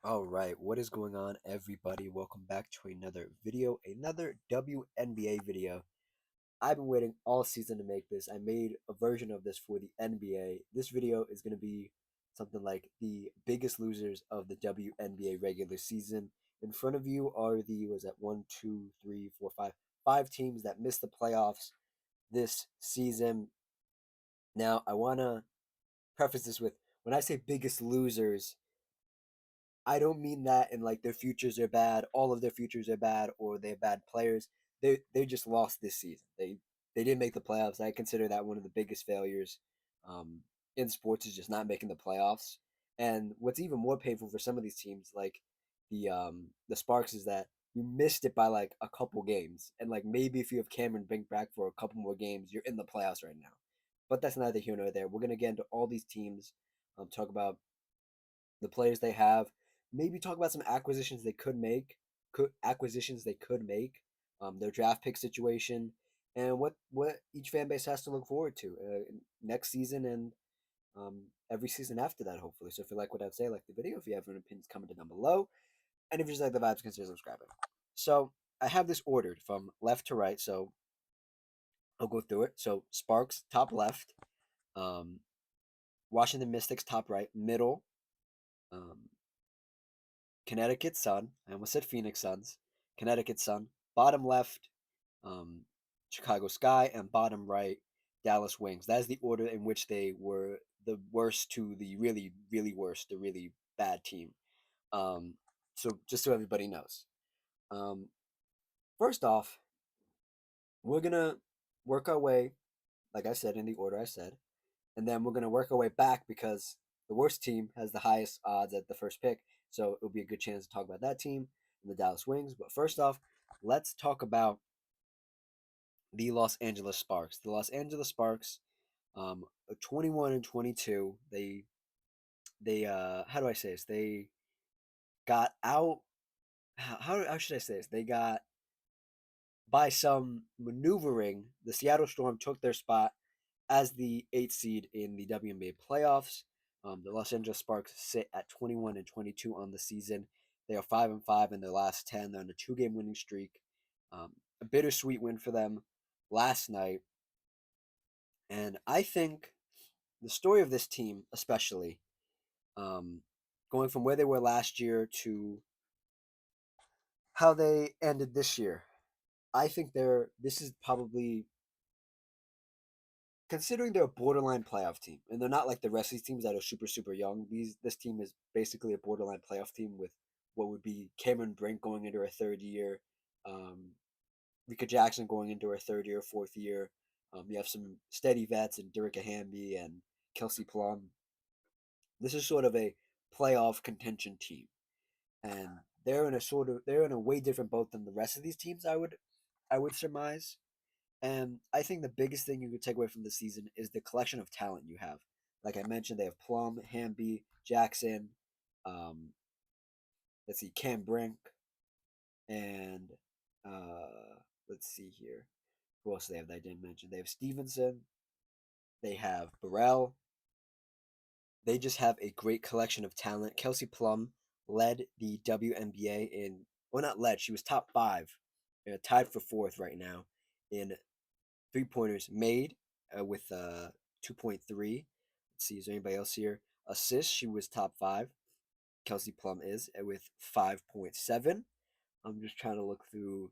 All right, what is going on, everybody? Welcome back to another video, another WNBA video. I've been waiting all season to make this. I made a version of this for the NBA. This video is going to be something like the biggest losers of the WNBA regular season. In front of you are the, was that one, two, three, four, five teams that missed the playoffs this season. Now, I want to preface this with when I say biggest losers, I don't mean that in like their futures are bad, all of their futures are bad, or they're bad players. They just lost this season. They didn't make the playoffs. I consider that one of the biggest failures um, in sports is just not making the playoffs. And what's even more painful for some of these teams, like the Sparks, is that you missed it by like a couple games. And like maybe if you have Cameron Brink back for a couple more games, you're in the playoffs right now. But that's neither here nor there. We're gonna get into all these teams, talk about the players they have. Maybe talk about some acquisitions they could make, their draft pick situation, and what each fan base has to look forward to next season and every season after that, hopefully. So if you like what I'd say, like the video. If you have any opinions, comment it down below. And if you just like the vibes, consider subscribing. So I have this ordered from left to right, so I'll go through it. So Sparks top left, um, Washington Mystics top right, middle. Um, Connecticut Sun. I almost said Phoenix Suns. Connecticut Sun. Bottom left, um, Chicago Sky, and bottom right, Dallas Wings. That is the order in which they were the worst to the really, really worst, the really bad team. Um, so just so everybody knows. Um, First off, we're gonna work our way, like I said, in the order I said, and then we're gonna work our way back because the worst team has the highest odds at the first pick. So it'll be a good chance to talk about that team and the Dallas Wings. But first off, let's talk about the Los Angeles Sparks. The Los Angeles Sparks, 21 and 22. They how do I say this? They got out. How should I say this? They got by some maneuvering. The Seattle Storm took their spot as the eighth seed in the WNBA playoffs. The Los Angeles Sparks sit at 21 and 22 on the season. They are 5-5 in their last 10. They're on a two-game winning streak. A bittersweet win for them last night. And I think the story of this team, especially um, going from where they were last year to how they ended this year, I think this is probably considering they're a borderline playoff team, and they're not like the rest of these teams that are super super young. This team is basically a borderline playoff team with what would be Cameron Brink going into her third year, um, Rika Jackson going into her third year, fourth year. You have some steady vets and Derica Hamby and Kelsey Plum. This is sort of a playoff contention team, and they're in a way different boat than the rest of these teams. I would surmise. And I think the biggest thing you could take away from the season is the collection of talent you have. Like I mentioned, they have Plum, Hamby, Jackson, um, let's see, Cam Brink, and let's see here. Who else do they have that I didn't mention? They have Stevenson, they have Burrell. They just have a great collection of talent. Kelsey Plum led the WNBA in, well, not led, she was top five, tied for fourth right now in three pointers made with 2.3. Let's see, is there anybody else here? Assists, she was top five. Kelsey Plum is with 5.7. I'm just trying to look through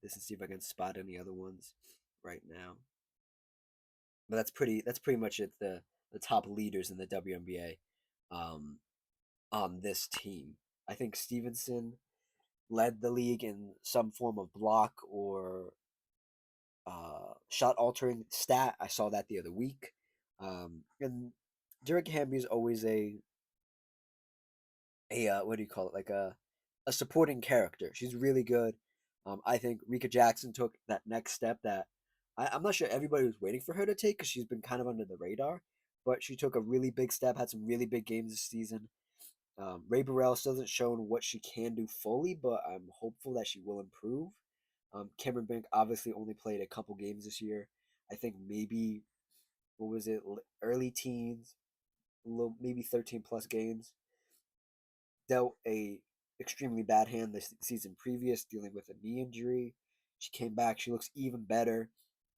this and see if I can spot any other ones right now. But that's pretty much it. The top leaders in the WNBA um, on this team. I think Stevenson led the league in some form of block or shot altering stat. I saw that the other week. And Derek Hamby is always a what do you call it? Like a supporting character. She's really good. I think Rika Jackson took that next step that I'm not sure everybody was waiting for her to take because she's been kind of under the radar, but she took a really big step. Had some really big games this season. Ray Burrell still hasn't shown what she can do fully, but I'm hopeful that she will improve. Cameron Bank obviously only played a couple games this year. I think maybe what was it, early teens, maybe 13 plus games. dealt a extremely bad hand this season previous, dealing with a knee injury. She came back. She looks even better.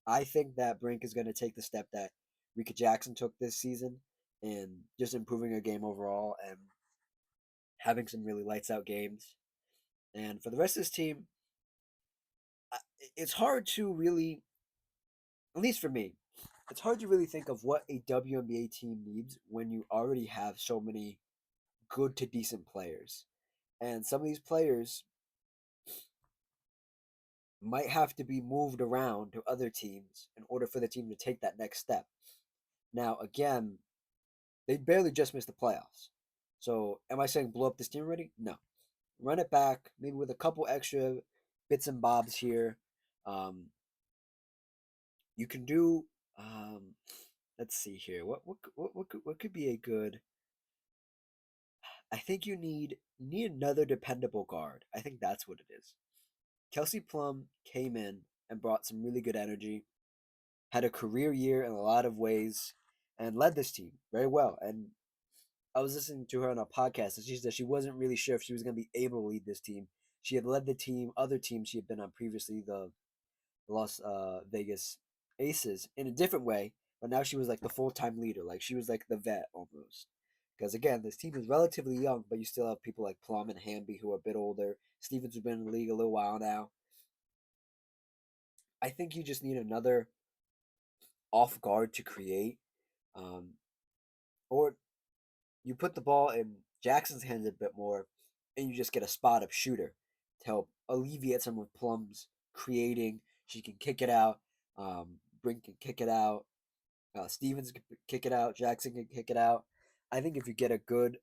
I think that Brink is going to take the step that Rika Jackson took this season and just improving her game overall and having some really lights out games. And for the rest of this team, it's hard to really, at least for me, it's hard to really think of what a WNBA team needs when you already have so many good to decent players. And some of these players might have to be moved around to other teams in order for the team to take that next step. Now, again, they barely just missed the playoffs. So, am I saying blow up this team already? No. Run it back, maybe with a couple extra bits and bobs here. Um, you can do. Let's see here. What could be a good? I think you need another dependable guard. I think that's what it is. Kelsey Plum came in and brought some really good energy, had a career year in a lot of ways, and led this team very well. And I was listening to her on a podcast, and she said she wasn't really sure if she was going to be able to lead this team. She had led the team, other teams she had been on previously, the Las Vegas Aces, in a different way, but now she was like the full time leader. Like she was like the vet almost. Because again, this team is relatively young, but you still have people like Plum and Hamby who are a bit older. Stevens has been in the league a little while now. I think you just need another off guard to create, um, or you put the ball in Jackson's hands a bit more, and you just get a spot up shooter to help alleviate some of Plum's creating. She can kick it out. Brink can kick it out. Stevens can kick it out. Jackson can kick it out. I think if you get a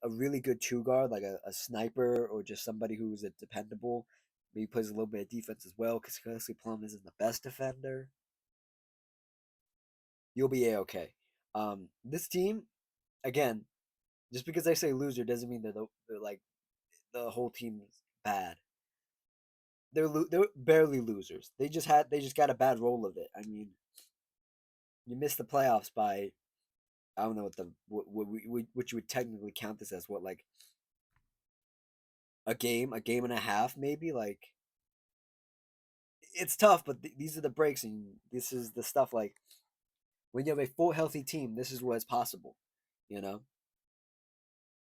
really good two guard, like a sniper or just somebody who's a dependable, maybe plays a little bit of defense as well, because Kelsey Plum isn't the best defender, you'll be a-okay. This team, again, just because I say loser doesn't mean they're like the whole team's bad. They're barely losers. They just got a bad roll of it. I mean, you missed the playoffs by I don't know what you would technically count this as. What, like a game and a half, maybe. Like it's tough, but these are the breaks, and this is the stuff. Like when you have a full healthy team, this is what's possible. You know,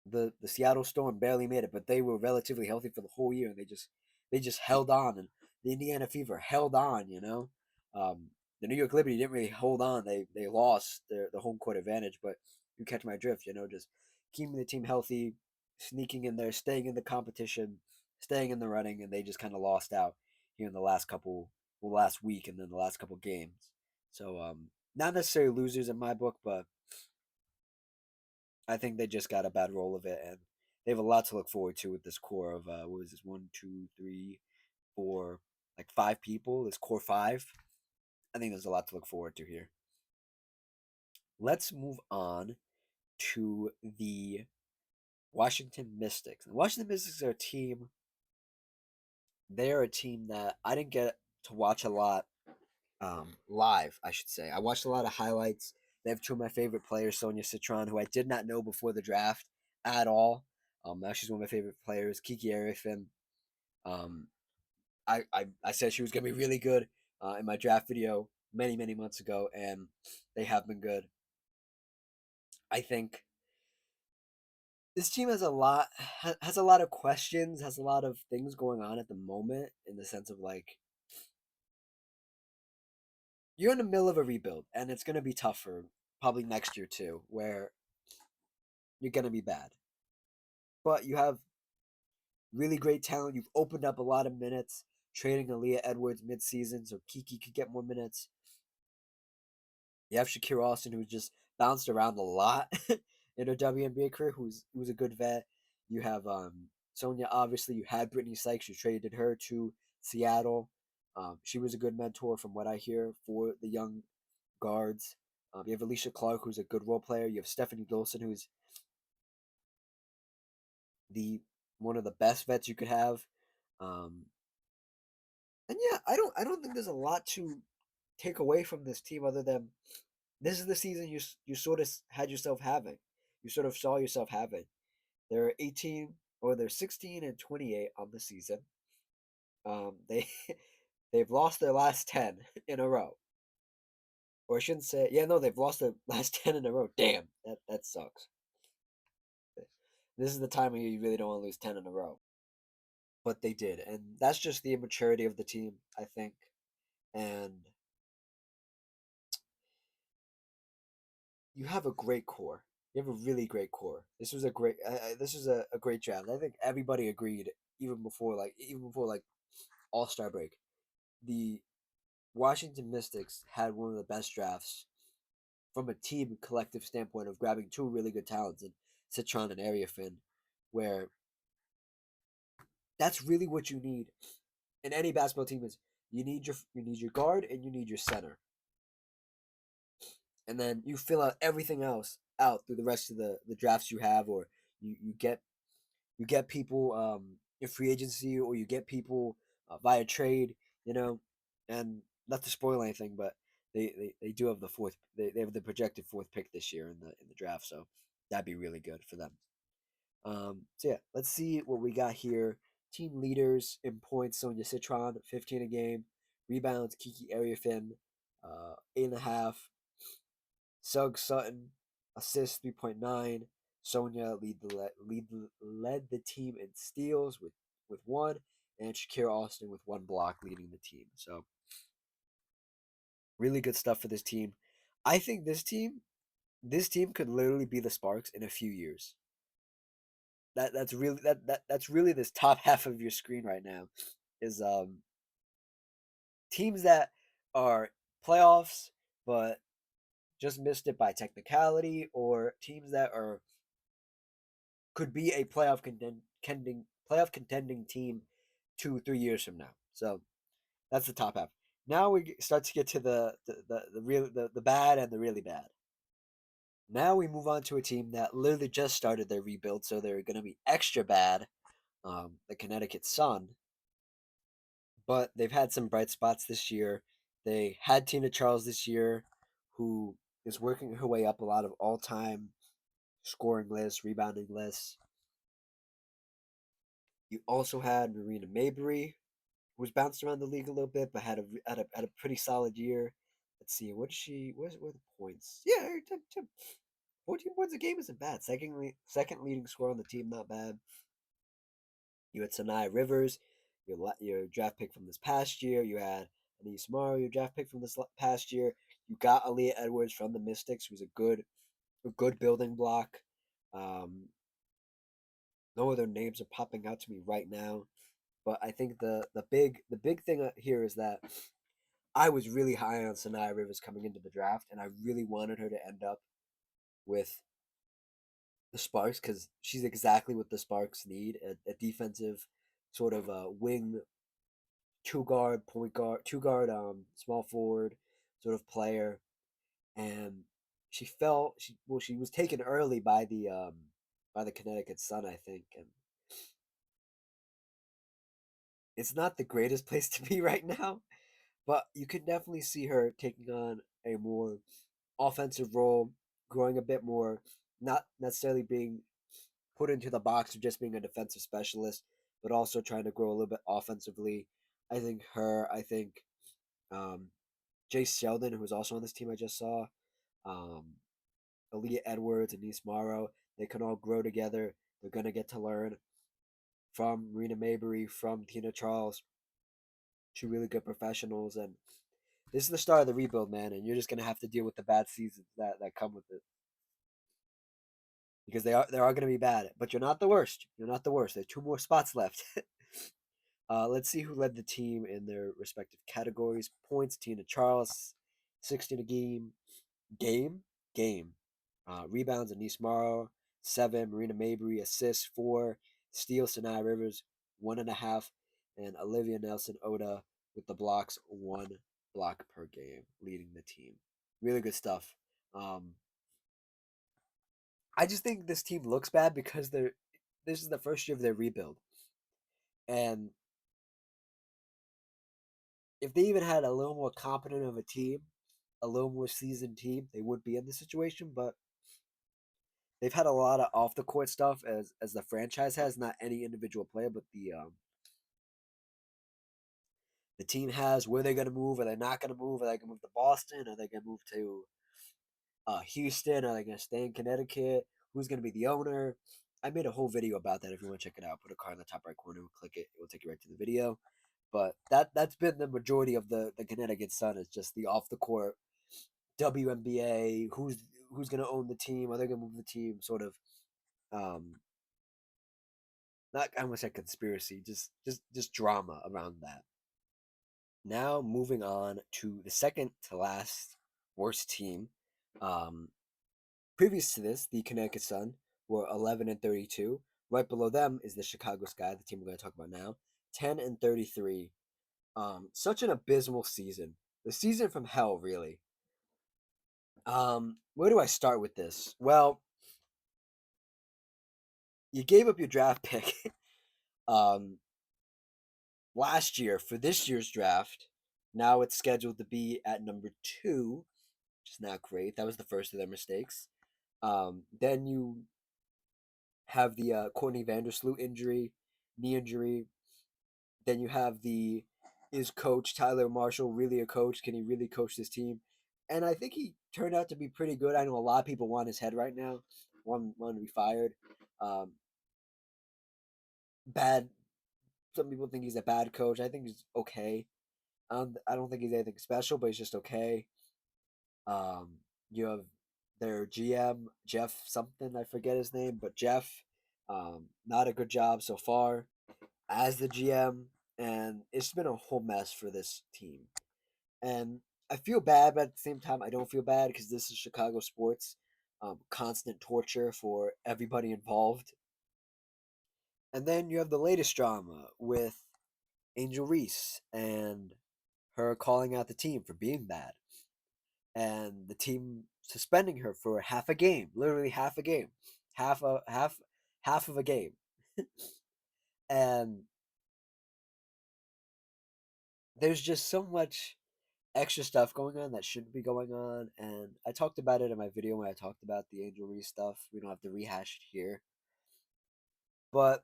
the Seattle Storm barely made it, but they were relatively healthy for the whole year, and they just held on, and the Indiana Fever held on. The New York Liberty didn't really hold on; they lost the home court advantage. But you catch my drift, just keeping the team healthy, sneaking in there, staying in the competition, staying in the running, and they just kind of lost out here in last week, and then the last couple games. So not necessarily losers in my book, but I think they just got a bad roll of it, and they have a lot to look forward to with this core of what is this, one, two, three, four, like five people. This core five. I think there's a lot to look forward to here. Let's move on to the Washington Mystics. The Washington Mystics are a team. They are a team that I didn't get to watch a lot live, I should say. I watched a lot of highlights. They have two of my favorite players, Sonia Citron, who I did not know before the draft at all. Now she's one of my favorite players. Kiki Arifin. Um, I said she was gonna be really good in my draft video many months ago, and they have been good. I think this team has a lot of questions, has a lot of things going on at the moment in the sense of like you're in the middle of a rebuild, and it's gonna be tougher probably next year too, where you're gonna be bad. But you have really great talent. You've opened up a lot of minutes, trading Aaliyah Edwards midseason, so Kiki could get more minutes. You have Shakira Austin, who's just bounced around a lot in her WNBA career, who's a good vet. You have Sonia, obviously. You had Brittany Sykes. You traded her to Seattle. She was a good mentor, from what I hear, for the young guards. You have Alicia Clark, who's a good role player. You have Stephanie Golson, who's the one of the best vets you could have. Um, and yeah, I don't think there's a lot to take away from this team other than this is the season you sort of had yourself having. You sort of saw yourself having. They're 18. or they're 16-28 on the season. They they've lost their last 10 in a row. Or I shouldn't say, yeah, no, they've lost their last 10 in a row. Damn, that sucks. This is the time of year you really don't want to lose 10 in a row. But they did, and that's just the immaturity of the team, I think. And you have a great core. You have a really great core. This was a great draft. I think everybody agreed even before like All Star break. The Washington Mystics had one of the best drafts from a team collective standpoint of grabbing two really good talents in Citron and Ariafin, where that's really what you need in any basketball team is you need your guard and you need your center. And then you fill out everything else out through the rest of the drafts you have, or you get people in free agency, or you get people via trade, you know, and not to spoil anything, but they do have they have the projected fourth pick this year in the draft, so that'd be really good for them. So yeah, let's see what we got here. Team leaders in points: Sonia Citron, 15 a game. Rebounds: Kiki Ariafin, 8.5. Sugg Sutton, assist 3.9. Sonia led the team in steals with one, and Shakira Austin with one block leading the team. So really good stuff for this team. I think this team could literally be the Sparks in a few years. That's really this top half of your screen right now is teams that are playoffs but just missed it by technicality, or teams that are could be a playoff contending team 2 3 years from now. So that's the top half. Now we start to get to the bad and the really bad. Now we move on to a team that literally just started their rebuild, so they're going to be extra bad. The Connecticut Sun, but they've had some bright spots this year. They had Tina Charles this year, who is working her way up a lot of all-time scoring lists, rebounding lists. You also had Marina Mabrey, who was bounced around the league a little bit, but had a pretty solid year. Let's see, what did she? What are the points? Yeah, 14 points a game isn't bad. Second leading scorer on the team, not bad. You had Sanaya Rivers, your draft pick from this past year. You had Anise Morrow, your draft pick from this past year. You got Aaliyah Edwards from the Mystics, who's a good building block. Um, no other names are popping out to me right now, but I think the big thing here is that I was really high on Sanaya Rivers coming into the draft, and I really wanted her to end up with the Sparks because she's exactly what the Sparks need: a defensive sort of wing, two guard, small forward sort of player. And she was taken early by the Connecticut Sun, I think, and it's not the greatest place to be right now. But you can definitely see her taking on a more offensive role, growing a bit more, not necessarily being put into the box of just being a defensive specialist, but also trying to grow a little bit offensively. I think um, Jay Sheldon, who was also on this team I just saw, um, Aaliyah Edwards and Nice Morrow, they can all grow together. They're going to get to learn from Marina Mabrey, from Tina Charles, two really good professionals. And this is the start of the rebuild, man, and you're just going to have to deal with the bad seasons that come with it. Because they are going to be bad, but you're not the worst. You're not the worst. There's two more spots left. Let's see who led the team in their respective categories. Points: Tina Charles, 16 a game, game. Rebounds: Anise Morrow, 7. Marina Mabrey, assists: 4. Steals: Sanaya Rivers, 1.5. And Olivia Nelson Oda with the blocks, 1 block per game, leading the team. Really good stuff. Um, I just think this team looks bad because this is the first year of their rebuild. And if they even had a little more competent of a team, a little more seasoned team, they would be in this situation. But they've had a lot of off the court stuff as the franchise has, not any individual player, but the team has. Where they're gonna move? Are they not gonna move? Are they gonna move to Boston? Are they gonna move to Houston? Are they gonna stay in Connecticut? Who's gonna be the owner? I made a whole video about that. If you want to check it out, put a card in the top right corner, click it, it will take you right to the video. But that's been the majority of the Connecticut Sun is just the off the court WNBA. Who's gonna own the team? Are they gonna move the team? Sort of um not I want to say conspiracy, just drama around that. Now moving on to the second to last worst team. Um, Previous to this, the Connecticut Sun were 11-32. Right below them is the Chicago Sky, the team we're going to talk about now, 10-33. Such an abysmal season. The season from hell, really. Where do I start with this? Well, you gave up your draft pick um, last year for this year's draft. Now it's scheduled to be at number two, which is not great. That was the first of their mistakes. Then you have the Courtney Vandersloot injury, knee injury. Then you have the is coach Tyler Marshall really a coach? Can he really coach this team? And I think he turned out to be pretty good. I know a lot of people want his head right now, want to be fired. Um, Bad. Some people think he's a bad coach. I think he's okay. I don't think he's anything special, but he's just okay. Um, you have their GM Jeff something, I forget his name, but Jeff, not a good job so far as the GM, and it's been a whole mess for this team. And I feel bad, but at the same time, I don't feel bad because this is Chicago sports, constant torture for everybody involved. And then you have the latest drama with Angel Reese and her calling out the team for being bad, and the team suspending her for half a game, literally half a game, half of a game, and there's just so much extra stuff going on that shouldn't be going on. And I talked about it in my video when I talked about the Angel Reese stuff. We don't have to rehash it here, but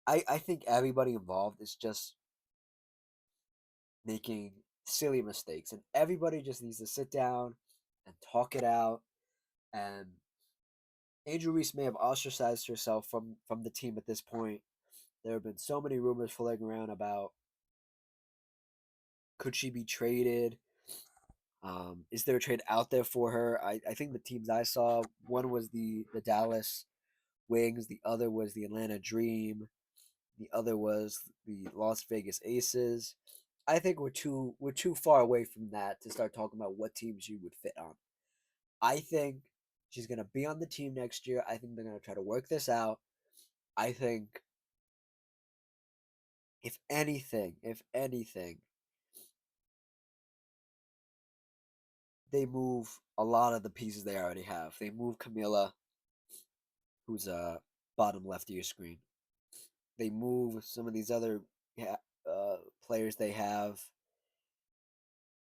I think everybody involved is just making silly mistakes, and everybody just needs to sit down and talk it out. And Angel Reese may have ostracized herself from the team at this point. There have been so many rumors floating around about could she be traded? Is there a trade out there for her? I think the teams I saw, one was the Dallas Wings, the other was the Atlanta Dream, the other was the Las Vegas Aces. I think we're too far away from that to start talking about what teams you would fit on. I think she's gonna be on the team next year. I think they're gonna try to work this out. I think if anything, they move a lot of the pieces they already have. They move Camila, who's bottom left of your screen. They move some of these other players they have,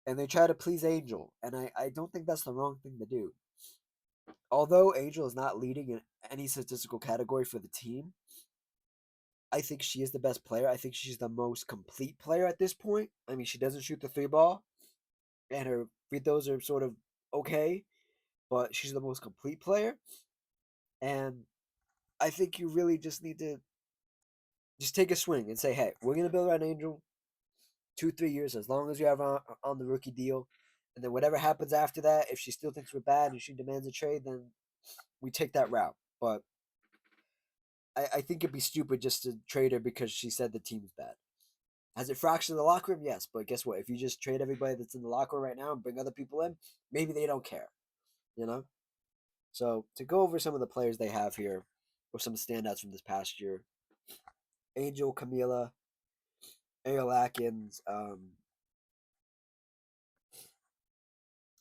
and they try to please Angel. And I don't think that's the wrong thing to do. Although Angel is not leading in any statistical category for the team, I think she is the best player. I think she's the most complete player at this point. I mean, she doesn't shoot the three ball, and her free throws are sort of okay, but she's the most complete player. And I think you really just need to just take a swing and say, hey, we're going to build around Angel 2 3 years as long as you have on the rookie deal. And then whatever happens after that, if she still thinks we're bad and she demands a trade, then we take that route. But I think it'd be stupid just to trade her because she said the team's bad. Has it fractured the locker room? Yes, but guess what? If you just trade everybody that's in the locker room right now and bring other people in, maybe they don't care, you know? So to go over some of the players they have here, or some standouts from this past year, Angel, Camila, Ariel Atkins,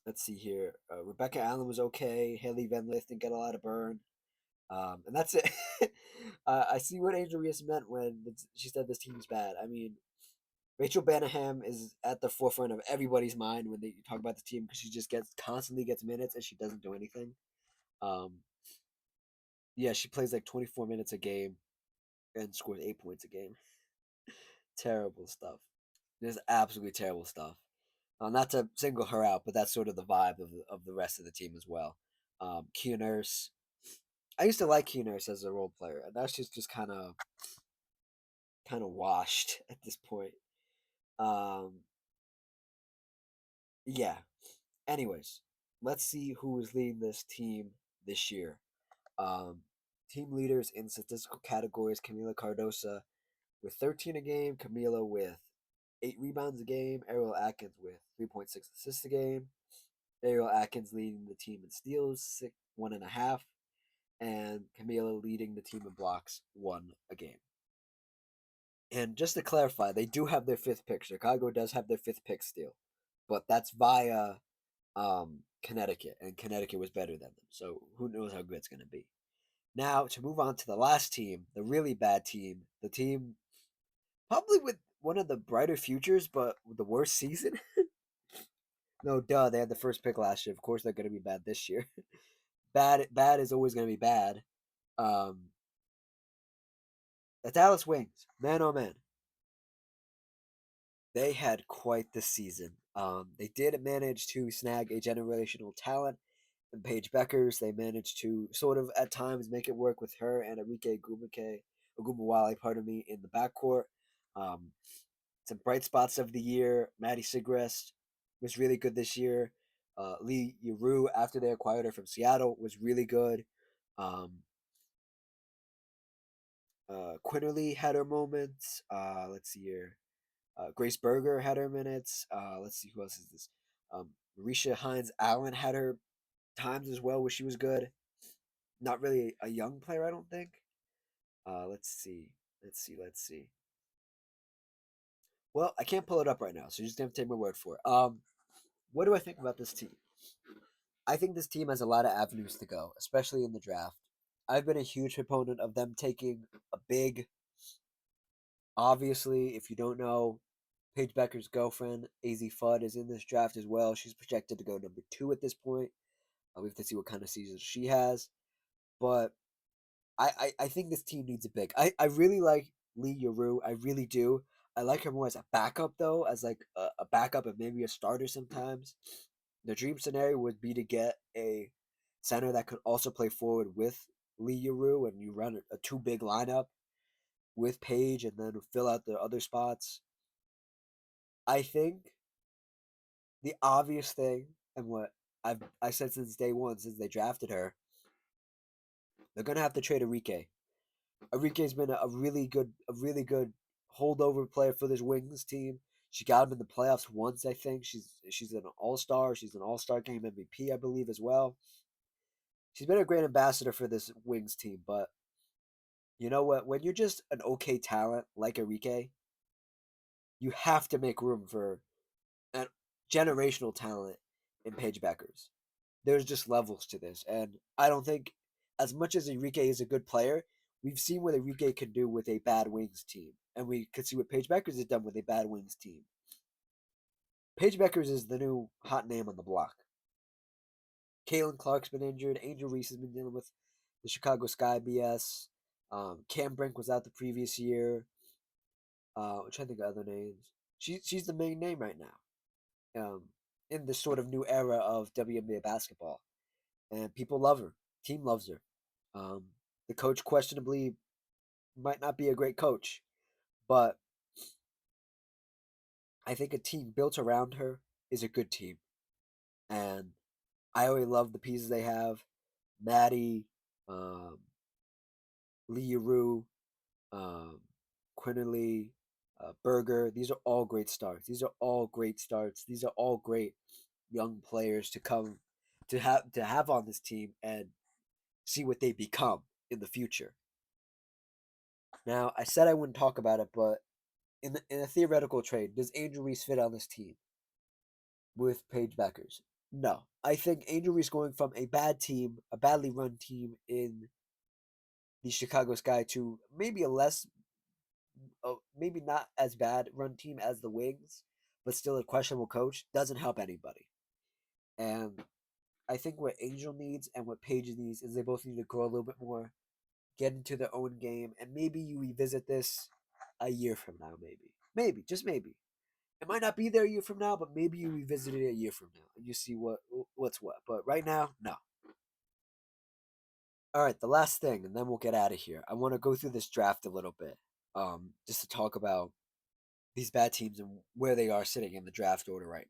let's see here. Rebecca Allen was okay. Haley Van Lith didn't get a lot of burn. And that's it. I see what Angel Reese meant when she said this team's bad. I mean, Rachel Banaham is at the forefront of everybody's mind when they talk about the team because she just gets constantly gets minutes and she doesn't do anything. Um, Yeah, she plays like 24 minutes a game and scores 8 points a game. Terrible stuff. Just absolutely terrible stuff. Not to single her out, but that's sort of the vibe of the rest of the team as well. Kia Nurse. I used to like Kia Nurse as a role player, and that's just kind of washed at this point. Um, yeah. Anyways, let's see who is leading this team this year. Um, Team leaders in statistical categories: Camila Cardosa with 13 a game, Camila with 8 rebounds a game, Ariel Atkins with 3.6 assists a game, Ariel Atkins leading the team in steals, 1.5, and Camila leading the team in blocks, 1 a game. And just to clarify, they do have their fifth pick. Chicago does have their fifth pick still, but that's via Connecticut, and Connecticut was better than them. So who knows how good it's going to be. Now to move on to the last team, the really bad team, the team probably with one of the brighter futures, but the worst season. No, duh, they had the first pick last year. Of course, they're going to be bad this year. Bad is always going to be bad. Um, the Dallas Wings, man, oh man, they had quite the season. They did manage to snag a generational talent in Paige Beckers. They managed to sort of at times make it work with her and Enrique Ogumawale, pardon me, in the backcourt. Um, some bright spots of the year. Maddie Sigrist was really good this year. Lee Yuru, after they acquired her from Seattle, was really good. Um, Quinterly had her moments. Let's see here. Grace Berger had her minutes. Let's see who else is this. Marisha Hines Allen had her times as well, where she was good. Not really a young player, I don't think. Let's see. Let's see. Well, I can't pull it up right now, so you're just gonna have to take my word for it. What do I think about this team? I think this team has a lot of avenues to go, especially in the draft. I've been a huge proponent of them taking a big. Obviously, if you don't know, Paige Becker's girlfriend, AZ Fudd, is in this draft as well. She's projected to go number 2 at this point. We have to see what kind of season she has. But I think this team needs a big. I really like Lee Yuru. I really do. I like her more as a backup though, as like a backup and maybe a starter sometimes. The dream scenario would be to get a center that could also play forward with Lee Yuru, and you run a two big lineup with Paige, and then fill out the other spots. I think the obvious thing, and what I said since day one, since they drafted her, they're gonna have to trade Enrique. Enrique's been a really good holdover player for this Wings team. She got him in the playoffs once, I think. She's an all star. She's an all star game MVP, I believe, as well. She's been a great ambassador for this Wings team, but you know what? When you're just an okay talent like Enrique, you have to make room for a generational talent in Paige Beckers. There's just levels to this, and I don't think, as much as Enrique is a good player, we've seen what Enrique can do with a bad Wings team, and we could see what Paige Beckers has done with a bad Wings team. Paige Beckers is the new hot name on the block. Caitlin Clark's been injured. Angel Reese has been dealing with the Chicago Sky BS. Cam Brink was out the previous year. I'm trying to think of other names. She's the main name right now. In this sort of new era of WNBA basketball, and people love her. Team loves her. Um, the coach questionably might not be a great coach, but I think a team built around her is a good team. And I already love the pieces they have. Maddie, um, Lee Rue, um, Quinterly, Berger. These are all great starts. These are all great starts. These are all great young players to come to have on this team and see what they become in the future. Now, I said I wouldn't talk about it, but in a theoretical trade, does Angel Reese fit on this team with Paige Beckers? No. I think Angel Reese going from a bad team, a badly run team in the Chicago Sky, to maybe maybe not as bad run team as the Wings, but still a questionable coach, doesn't help anybody. And I think what Angel needs and what Paige needs is they both need to grow a little bit more. get into their own game, and maybe you revisit this a year from now. Maybe, just maybe. It might not be there a year from now, but maybe you revisit it a year from now and you see what's what. But right now, no. All right, the last thing, and then we'll get out of here. I want to go through this draft a little bit, just to talk about these bad teams and where they are sitting in the draft order right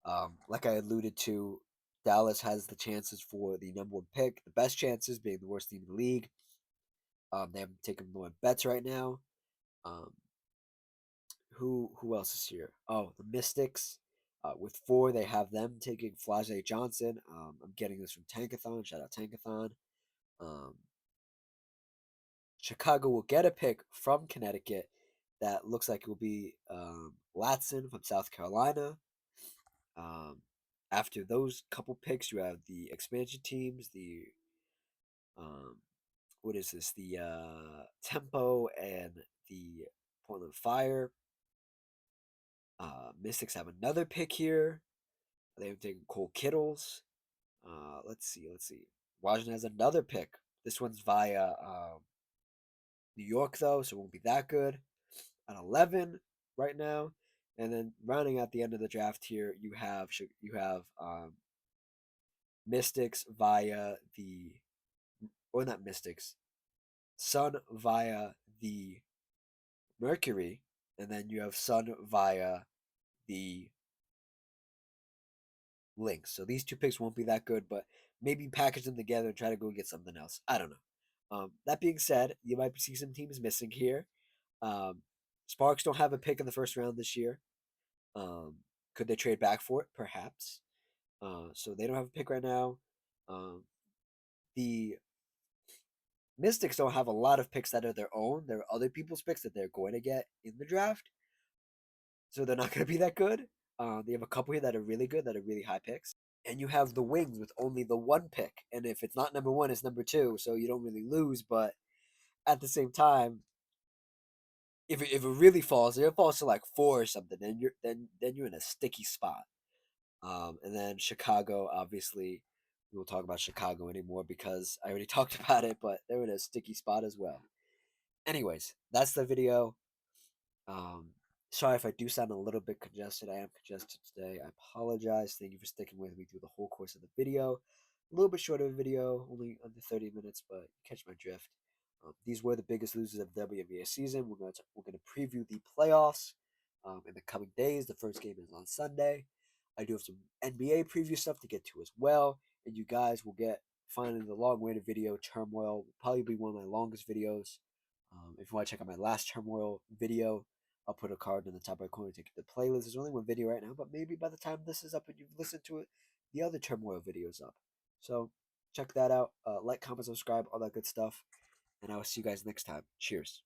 now. Like I alluded to, Dallas has the chances for the number one pick. The best chances being the worst team in the league. They haven't taken more bets right now. Um, who else is here? Oh, the Mystics. With four, they have them taking Flajay Johnson. I'm getting this from Tankathon. Shout out Tankathon. Um, Chicago will get a pick from Connecticut that looks like it will be Latson from South Carolina. Um, After those couple picks, you have the expansion teams, the um, what is this? The Tempo and the Portland Fire. Mystics have another pick here. They've taken Cole Kittles. Let's see. Washington has another pick. This one's via New York though, so it won't be that good. At 11 right now, and then rounding out the end of the draft here, you have Mystics via the or not Mystics, Sun via the Mercury, and then you have Sun via the Lynx. So these two picks won't be that good, but maybe package them together and try to go get something else. I don't know. That being said, you might see some teams missing here. Um, Sparks don't have a pick in the first round this year. Um, could they trade back for it? Perhaps. So they don't have a pick right now. Um, the Mystics don't have a lot of picks that are their own. There are other people's picks that they're going to get in the draft. So they're not going to be that good. They have a couple here that are really good, that are really high picks. And you have the Wings with only the one pick. And if it's not number one, it's number two. So you don't really lose. But at the same time, if it really falls, if it falls to like four or something, then you're in a sticky spot. And then Chicago, obviously, we won't talk about Chicago anymore because I already talked about it, but they're in a sticky spot as well. Anyways, that's the video. Um, Sorry if I do sound a little bit congested. I am congested today. I apologize. Thank you for sticking with me through the whole course of the video. A little bit shorter video, only under 30 minutes, but you catch my drift. These were the biggest losers of the WNBA season. We're gonna preview the playoffs in the coming days. The first game is on Sunday. I do have some NBA preview stuff to get to as well, and you guys will get finally the long-awaited video. Turmoil will probably be one of my longest videos. If you want to check out my last Turmoil video, I'll put a card in the top right corner to get the playlist. There's only one video right now, but maybe by the time this is up and you've listened to it, the other Turmoil video is up. So check that out. Like, comment, subscribe, all that good stuff. And I will see you guys next time. Cheers.